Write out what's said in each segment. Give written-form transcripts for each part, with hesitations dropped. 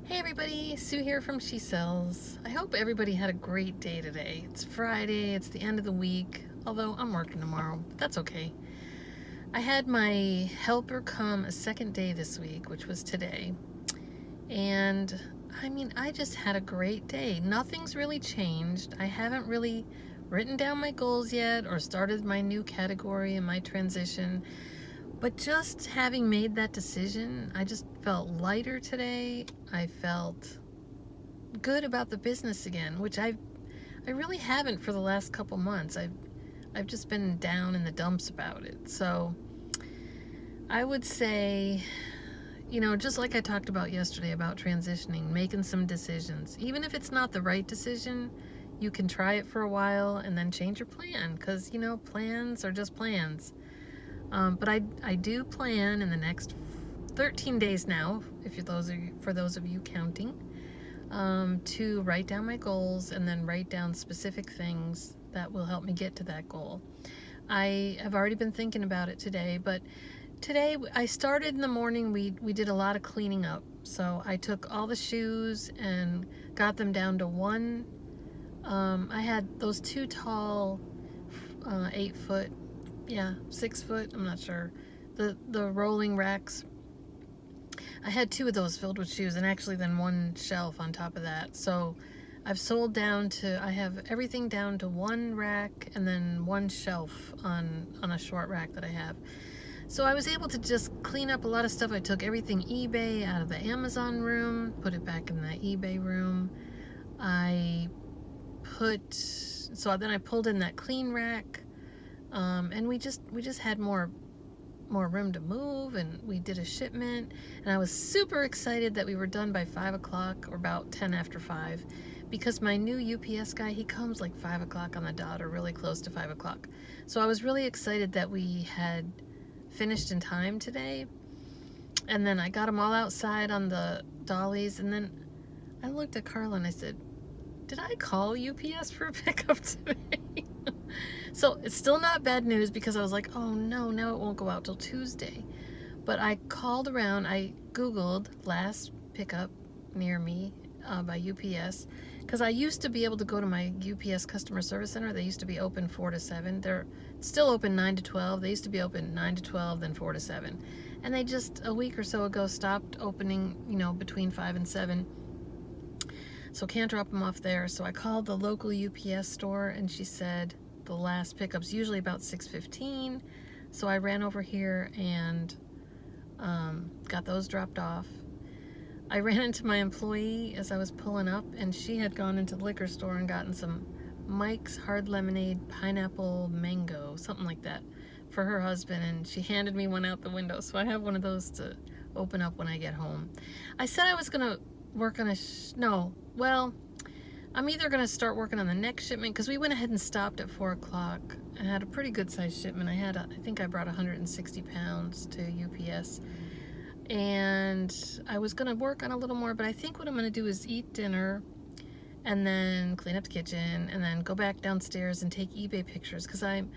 Hey everybody, Sue here from She Sells. I hope everybody had a great day today. It's Friday, it's the end of the week, although I'm working tomorrow, but that's okay. I had my helper come a second day this week, which was today, and I just had a great day. Nothing's really changed. I haven't really written down my goals yet or started my new category in my transition. But just having made that decision, I just felt lighter today. I felt good about the business again, which I really haven't for the last couple months. I've just been down in the dumps about it. So I would say, just like I talked about yesterday about transitioning, making some decisions. Even if it's not the right decision, you can try it for a while and then change your plan, because plans are just plans. But I do plan in the next 13 days now, for those of you counting, to write down my goals and then write down specific things that will help me get to that goal. I have already been thinking about it today, but today I started in the morning. We did a lot of cleaning up. So I took all the shoes and got them down to one. I had those two tall 8-foot, 6-foot, I'm not sure, the rolling racks. I had two of those filled with shoes, and actually then one shelf on top of that. So I've sold down to, I have everything down to one rack and then one shelf on a short rack that I have. So I was able to just clean up a lot of stuff. I took everything eBay out of the Amazon room, put it back in the eBay room. So then I pulled in that clean rack. And we just had more room to move, and we did a shipment, and I was super excited that we were done by 5 o'clock, or about 10 after 5, because my new UPS guy, he comes like 5 o'clock on the dot, or really close to 5 o'clock. So I was really excited that we had finished in time today. And then I got them all outside on the dollies, and then I looked at Carla and I said, did I call UPS for a pickup today? So it's still not bad news, because I was like, oh no, now it won't go out till Tuesday. But I called around, I Googled last pickup near me by UPS, because I used to be able to go to my UPS customer service center. They used to be open 4 to 7. They're still open 9 to 12. They used to be open 9 to 12, then 4 to 7. And they just a week or so ago stopped opening, between 5 and 7. So can't drop them off there. So I called the local UPS store, and she said the last pickup's usually about 6:15. So I ran over here and got those dropped off. I ran into my employee as I was pulling up, and she had gone into the liquor store and gotten some Mike's Hard Lemonade Pineapple Mango, something like that, for her husband, and she handed me one out the window. So I have one of those to open up when I get home. I said I was gonna work on I'm either going to start working on the next shipment, because we went ahead and stopped at 4 o'clock and had a pretty good sized shipment. I think I brought 160 pounds to UPS, and I was going to work on a little more, but I think what I'm going to do is eat dinner and then clean up the kitchen and then go back downstairs and take eBay pictures, because I've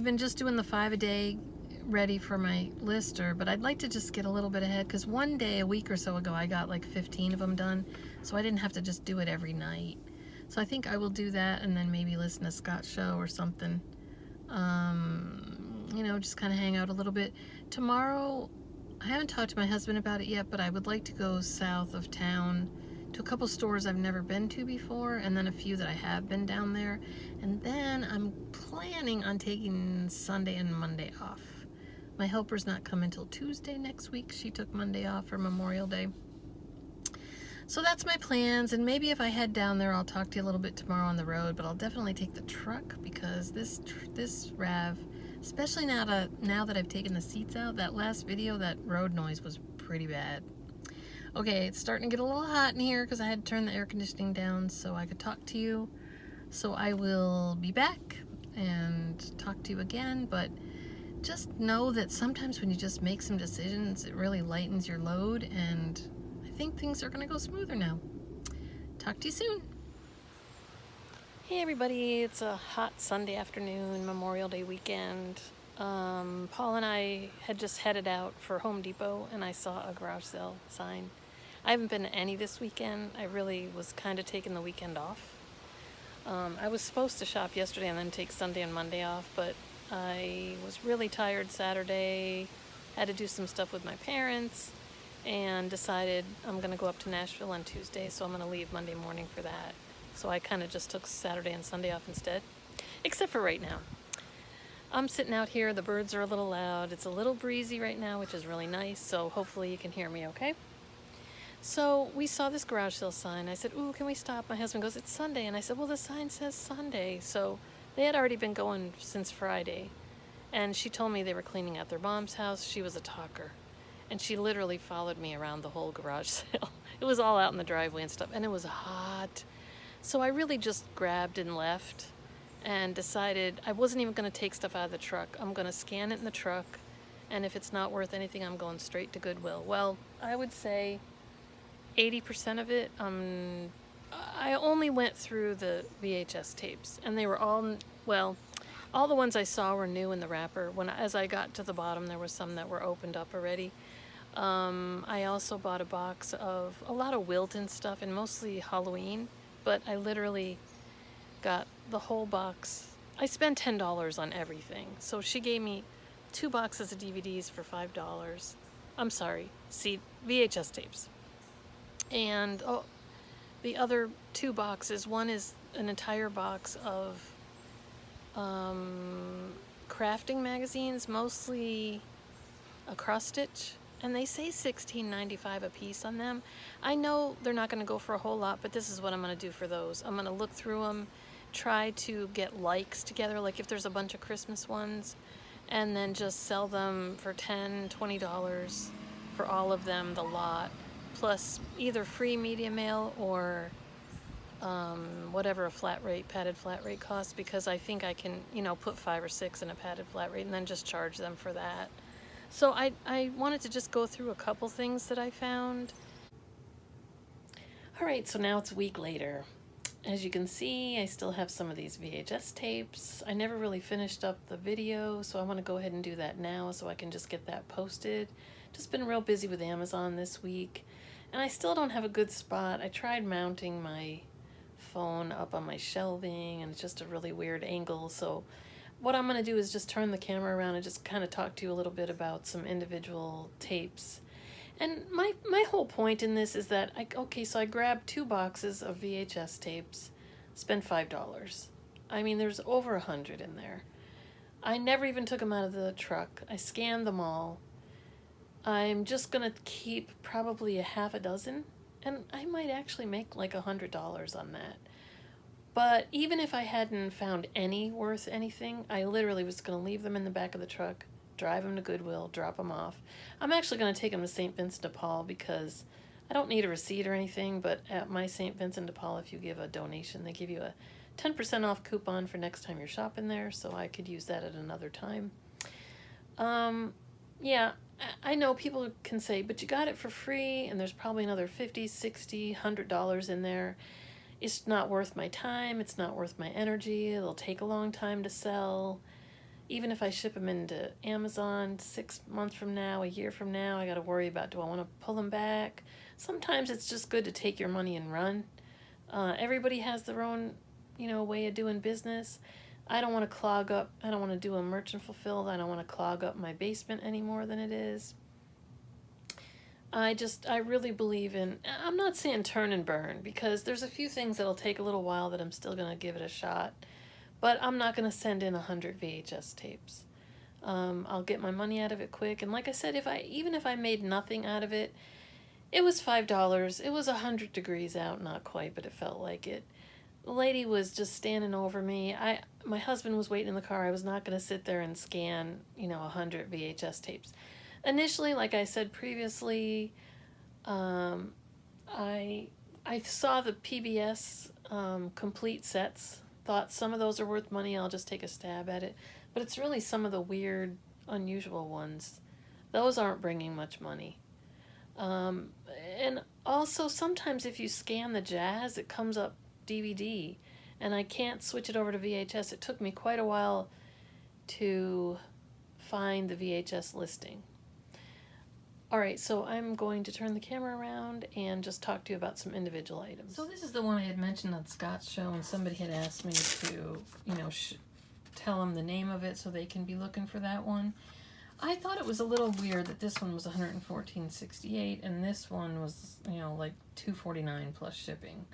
been just doing the 5 a day ready for my lister, but I'd like to just get a little bit ahead, because one day a week or so ago I got like 15 of them done, so I didn't have to just do it every night. So I think I will do that, and then maybe listen to Scott's show or something. Just kind of hang out a little bit. Tomorrow, I haven't talked to my husband about it yet, but I would like to go south of town to a couple stores I've never been to before, and then a few that I have been down there. And then I'm planning on taking Sunday and Monday off. My helper's not coming until Tuesday next week. She took Monday off for Memorial Day. So that's my plans, and maybe if I head down there, I'll talk to you a little bit tomorrow on the road, but I'll definitely take the truck, because this RAV, especially now that I've taken the seats out, that last video, that road noise was pretty bad. Okay, it's starting to get a little hot in here, because I had to turn the air conditioning down so I could talk to you. So I will be back and talk to you again, but just know that sometimes when you just make some decisions, it really lightens your load, and I think things are going to go smoother now. Talk to you soon. Hey everybody, it's a hot Sunday afternoon, Memorial Day weekend. Paul and I had just headed out for Home Depot, and I saw a garage sale sign. I haven't been to any this weekend. I really was kind of taking the weekend off. I was supposed to shop yesterday and then take Sunday and Monday off, but I was really tired Saturday, had to do some stuff with my parents, and decided I'm going to go up to Nashville on Tuesday, so I'm going to leave Monday morning for that. So I kind of just took Saturday and Sunday off instead, except for right now. I'm sitting out here, the birds are a little loud, it's a little breezy right now, which is really nice, so hopefully you can hear me okay. So we saw this garage sale sign. I said, ooh, can we stop? My husband goes, it's Sunday. And I said, well, the sign says Sunday. So they had already been going since Friday. And she told me they were cleaning out their mom's house. She was a talker. And she literally followed me around the whole garage sale. It was all out in the driveway and stuff. And it was hot. So I really just grabbed and left and decided I wasn't even going to take stuff out of the truck. I'm going to scan it in the truck. And if it's not worth anything, I'm going straight to Goodwill. Well, I would say 80% of it, I only went through the VHS tapes, and they were all, well, all the ones I saw were new in the wrapper. As I got to the bottom, there were some that were opened up already. I also bought a box of a lot of Wilton stuff, and mostly Halloween, but I literally got the whole box. I spent $10 on everything, so she gave me 2 boxes of DVDs for $5. I'm sorry, VHS tapes. And the other 2 boxes, one is an entire box of crafting magazines, mostly a cross stitch, and they say $16.95 a piece on them. I know they're not going to go for a whole lot, but this is what I'm going to do for those. I'm going to look through them, try to get likes together, like if there's a bunch of Christmas ones, and then just sell them for $10, $20 for all of them, the lot, plus either free media mail or whatever a padded flat rate costs, because I think I can, put 5 or 6 in a padded flat rate and then just charge them for that. So I wanted to just go through a couple things that I found. All right, so now it's a week later. As you can see, I still have some of these VHS tapes. I never really finished up the video, so I want to go ahead and do that now so I can just get that posted. Just been real busy with Amazon this week, and I still don't have a good spot. I tried mounting my phone up on my shelving, and it's just a really weird angle, so what I'm going to do is just turn the camera around and just kind of talk to you a little bit about some individual tapes. And my whole point in this is that, so I grabbed 2 boxes of VHS tapes, spent $5. I mean, there's over 100 in there. I never even took them out of the truck. I scanned them all. I'm just going to keep probably a half a dozen, and I might actually make like $100 on that. But even if I hadn't found any worth anything, I literally was going to leave them in the back of the truck, drive them to Goodwill, drop them off. I'm actually going to take them to St. Vincent de Paul because I don't need a receipt or anything, but at my St. Vincent de Paul, if you give a donation, they give you a 10% off coupon for next time you're shopping there, so I could use that at another time. Yeah, I know people can say, but you got it for free, and there's probably another $50, $60, $100 in there. It's not worth my time, it's not worth my energy, it'll take a long time to sell. Even if I ship them into Amazon 6 months from now, a year from now, I got to worry about, do I want to pull them back? Sometimes it's just good to take your money and run. Everybody has their own, way of doing business. I don't want to clog up, I don't want to do a merchant fulfilled, I don't want to clog up my basement any more than it is. I really believe in, I'm not saying turn and burn, because there's a few things that'll take a little while that I'm still going to give it a shot. But I'm not going to send in 100 VHS tapes. I'll get my money out of it quick. And like I said, even if I made nothing out of it, it was $5. It was 100 degrees out, not quite, but it felt like it. The lady was just standing over me. My husband was waiting in the car. I was not going to sit there and scan, 100 VHS tapes. Initially, like I said previously, I saw the PBS complete sets. Thought some of those are worth money, I'll just take a stab at it. But it's really some of the weird, unusual ones. Those aren't bringing much money. And also, sometimes if you scan the jazz, it comes up DVD. And I can't switch it over to VHS. It took me quite a while to find the VHS listing. Alright, so I'm going to turn the camera around and just talk to you about some individual items. So this is the one I had mentioned on Scott's show, and somebody had asked me to, tell them the name of it so they can be looking for that one. I thought it was a little weird that this one was $114.68 and this one was, like $249 plus shipping.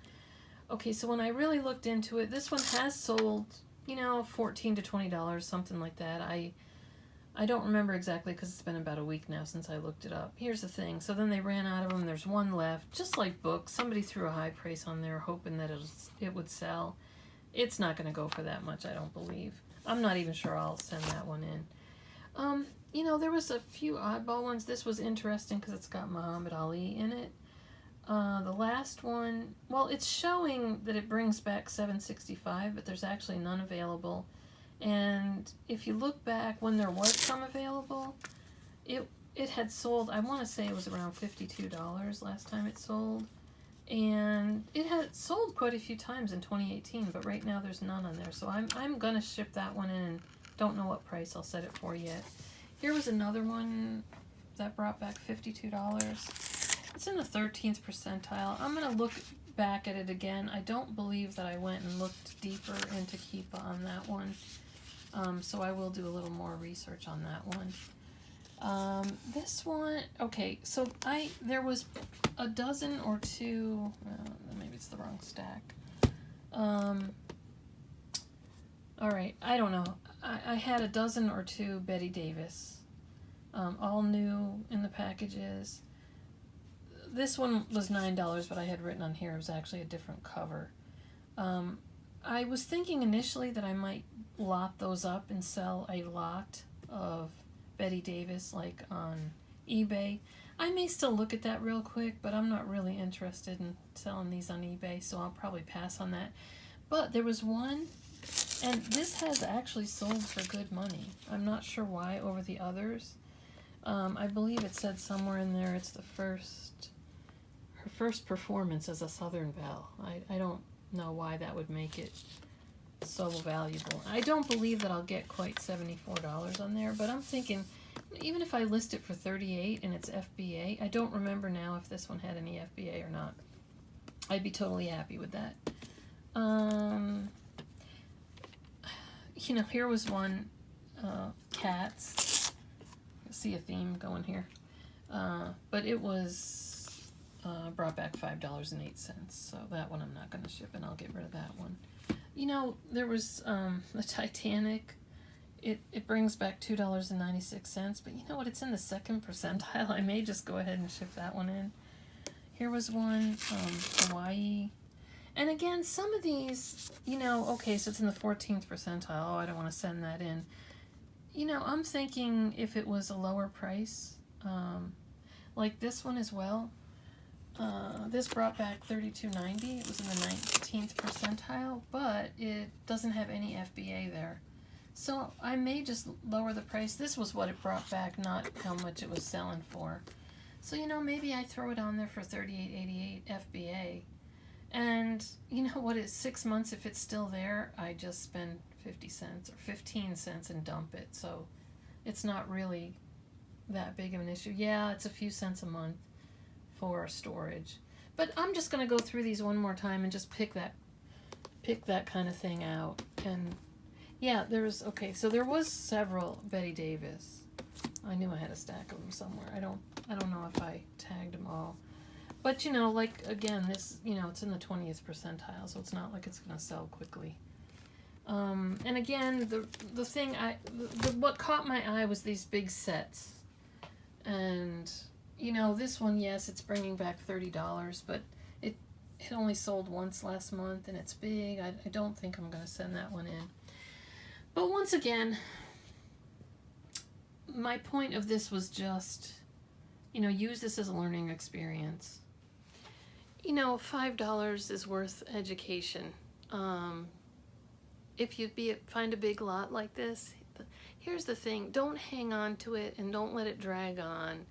Okay, so when I really looked into it, this one has sold, $14 to $20, something like that. I don't remember exactly because it's been about a week now since I looked it up. Here's the thing. So then they ran out of them. There's one left. Just like books, somebody threw a high price on there hoping that it would sell. It's not going to go for that much, I don't believe. I'm not even sure I'll send that one in. There was a few oddball ones. This was interesting because it's got Muhammad Ali in it. The last one, well, it's showing that it brings back $765, but there's actually none available. And if you look back when there was some available, it had sold, I want to say it was around $52 last time it sold. And it had sold quite a few times in 2018, but right now there's none on there. So I'm going to ship that one in and don't know what price I'll set it for yet. Here was another one that brought back $52. It's in the 13th percentile. I'm going to look back at it again. I don't believe that I went and looked deeper into Keepa on that one. So I will do a little more research on that one. This one, okay, so there was a dozen or two, maybe it's the wrong stack. Alright, I don't know. I had a dozen or two Betty Davis, all new in the packages. This one was $9, but I had written on here it was actually a different cover. I was thinking initially that I might lot those up and sell a lot of Betty Davis, like on eBay. I may still look at that real quick, but I'm not really interested in selling these on eBay, so I'll probably pass on that. But there was one, and this has actually sold for good money. I'm not sure why over the others. I believe it said somewhere in there it's her first performance as a Southern Belle. I don't know why that would make it so valuable. I don't believe that I'll get quite $74 on there, but I'm thinking even if I list it for $38 and it's FBA, I don't remember now if this one had any FBA or not. I'd be totally happy with that. Here was one, cats. See a theme going here. But it was brought back $5.08, so that one I'm not going to ship, and I'll get rid of that one. There was the Titanic. It brings back $2.96, but you know what? It's in the 2nd percentile. I may just go ahead and ship that one in. Here was one, Hawaii. And again, some of these, okay, so it's in the 14th percentile. Oh, I don't want to send that in. I'm thinking if it was a lower price, like this one as well. This brought back $32.90. It was in the 19th percentile, but it doesn't have any FBA there. So I may just lower the price. This was what it brought back, not how much it was selling for. So, maybe I throw it on there for $38.88 FBA. And you know what, it's 6 months, if it's still there, I just spend 50 cents or 15 cents and dump it. So it's not really that big of an issue. Yeah, it's a few cents a month for storage. But I'm just going to go through these one more time and just pick that kind of thing out. And yeah, there was several Betty Davis. I knew I had a stack of them somewhere. I don't know if I tagged them all. But like again, this, it's in the 20th percentile, so it's not like it's going to sell quickly. And again, the thing what caught my eye was these big sets. And this one, yes, it's bringing back $30, but it only sold once last month, and it's big. I don't think I'm going to send that one in. But once again, my point of this was just, use this as a learning experience. $5 is worth education. If you find a big lot like this, here's the thing, don't hang on to it and don't let it drag on.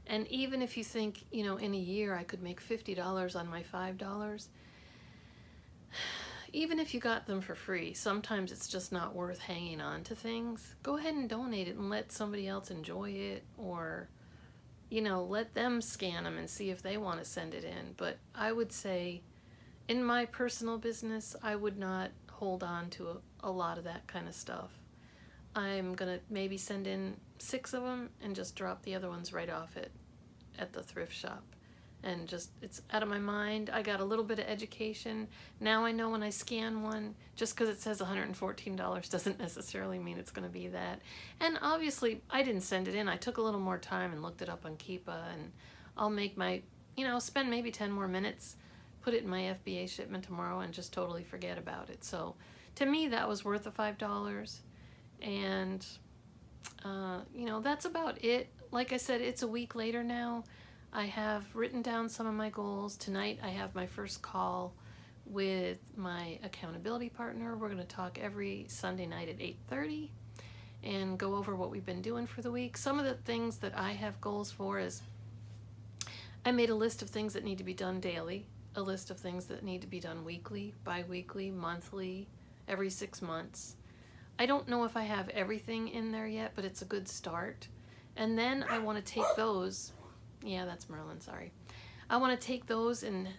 And even if you think, in a year I could make $50 on my $5, even if you got them for free, sometimes it's just not worth hanging on to things. Go ahead and donate it and let somebody else enjoy it, or, you know, let them scan them and see if they want to send it in. But I would say, in my personal business, I would not hold on to a lot of that kind of stuff. I'm gonna maybe send in 6 of them and just drop the other ones right off it at the thrift shop. And just, it's out of my mind. I got a little bit of education. Now I know when I scan one, just because it says $114 doesn't necessarily mean it's going to be that. And obviously, I didn't send it in. I took a little more time and looked it up on Keepa, and I'll make my, you know, spend maybe 10 more minutes, put it in my FBA shipment tomorrow, and just totally forget about it. So to me, that was worth the $5. And, you know, that's about it. Like I said, it's a week later now. I have written down some of my goals. Tonight I have my first call with my accountability partner. We're going to talk every Sunday night at 8:30 and go over what we've been doing for the week. Some of the things that I have goals for is, I made a list of things that need to be done daily, a list of things that need to be done weekly, bi-weekly, monthly, every 6 months. I don't know if I have everything in there yet, but it's a good start. And then I want to take those, yeah, that's Merlin, sorry. I want to take those and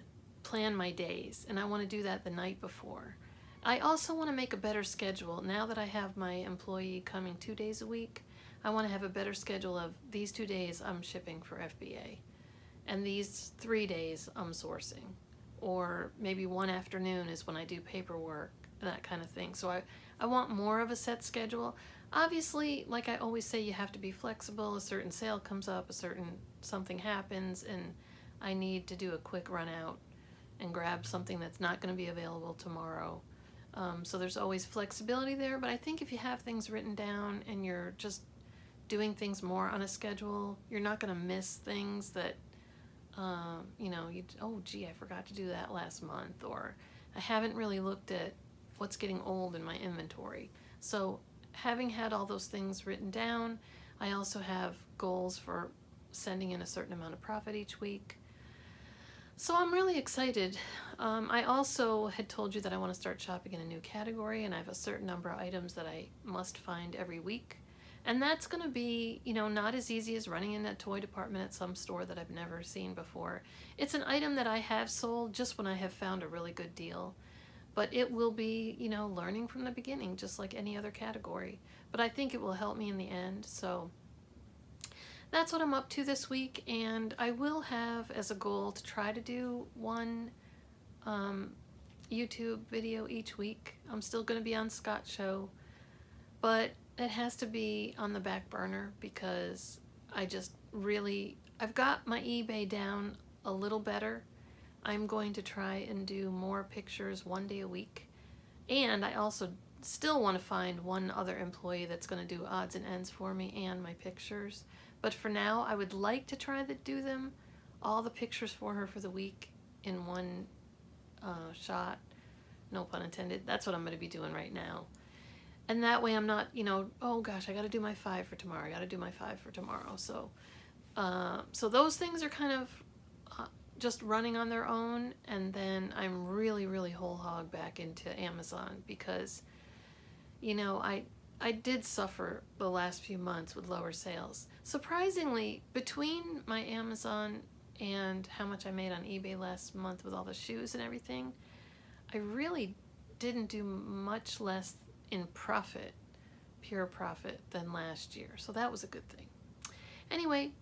plan my days, and I want to do that the night before. I also want to make a better schedule. Now that I have my employee coming 2 days a week, I want to have a better schedule of these 2 days I'm shipping for FBA, and these 3 days I'm sourcing. Or maybe one afternoon is when I do paperwork, that kind of thing. So I want more of a set schedule. Obviously, like I always say, you have to be flexible. A certain sale comes up, a certain something happens, and I need to do a quick run out and grab something that's not going to be available tomorrow. So there's always flexibility there, but I think if you have things written down and you're just doing things more on a schedule, you're not going to miss things that, you know, oh gee, I forgot to do that last month, or I haven't really looked at what's getting old in my inventory. So having had all those things written down, I also have goals for sending in a certain amount of profit each week. So I'm really excited. I also had told you that I want to start shopping in a new category, and I have a certain number of items that I must find every week. And that's going to be, you know, not as easy as running in a toy department at some store that I've never seen before. It's an item that I have sold just when I have found a really good deal. But it will be, you know, learning from the beginning, just like any other category. But I think it will help me in the end. So that's what I'm up to this week. And I will have as a goal to try to do one YouTube video each week. I'm still going to be on Scott's show. But it has to be on the back burner because I've got my eBay down a little better. I'm going to try and do more pictures 1 day a week. And I also still want to find one other employee that's going to do odds and ends for me and my pictures. But for now, I would like to try to do them, all the pictures for her for the week in one shot. No pun intended. That's what I'm going to be doing right now. And that way I'm not, you know, oh gosh, I got to do my 5 for tomorrow. I got to do my 5 for tomorrow. So, so those things are kind of just running on their own, and then I'm really whole hog back into Amazon because, you know, I did suffer the last few months with lower sales. Surprisingly, between my Amazon and how much I made on eBay last month with all the shoes and everything, I really didn't do much less in profit, pure profit, than last year. So that was a good thing. Anyway,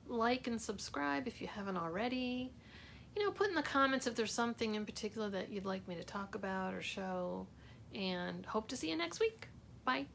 like and subscribe if you haven't already. You know, put in the comments if there's something in particular that you'd like me to talk about or show, and hope to see you next week. Bye.